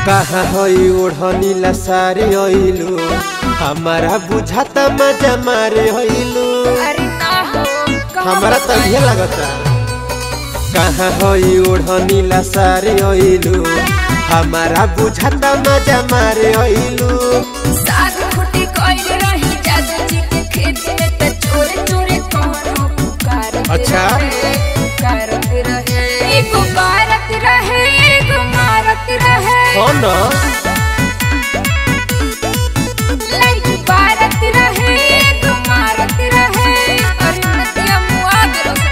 कहाँ हई ओढ़नी ला सारे अइलू हमारा बुझाता मजा मारे हइलू। हमारा तो ये लगता कहाँ हई ओढ़नी ला सारे अइलू हमारा बुझाता मजा मारे हइलू। अच्छा कौन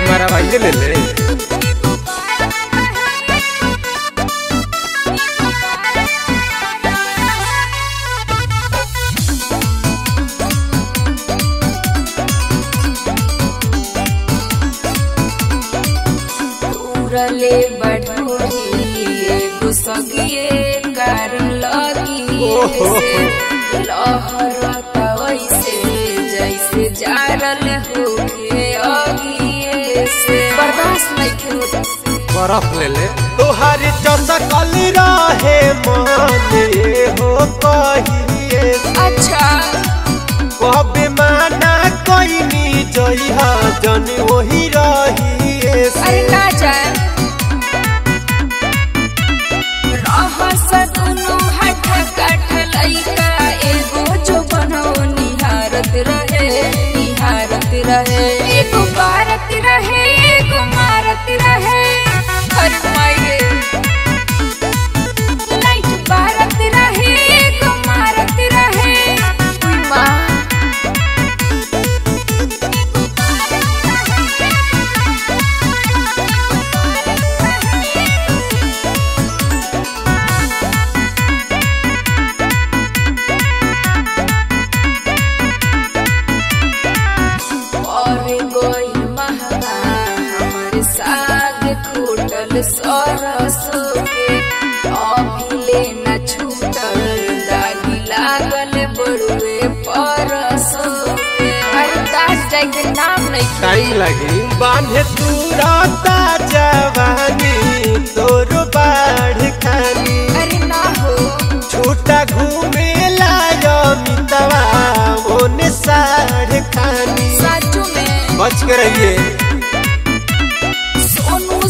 मारा भाई ले ले ले बढ़ोरी गुस्सगिए कर लगी लहरता वैसे जैसे जारल होके आगिए से बर्दाश्त नहीं होता। बर्फ ले ले तोहारी चसकल रहे माने हो कहिए। अच्छा कबे माना कोई नी जइहा जन वही रहिए। अरे ना जाए रहे एक भारत रहे एक मारत रहे हर माये लाइट भारत रहे एक मारत रहे माँ सरसों के अभिले न छूटल दागी लागल बड़ुए परसों के। अरे दास जाए के नाम नहीं टाइम लगी बांधे तू राता जवानी तोर बाढ़ खानी। अरे ना हो छोटा घूमे लायो मितवा ओने साढ़ खानी। साचू में बच के रहिए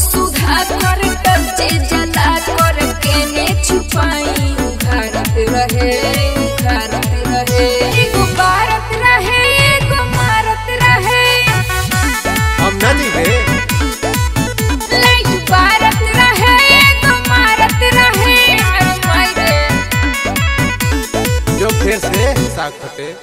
सुधा कर टचे जला कर केने छुपाई भारत रहे एक भारत रहे एक मारत रहे। हम ना जीवे लाइट भारत रहे एक मारत रहे। जो फिर से साथ होते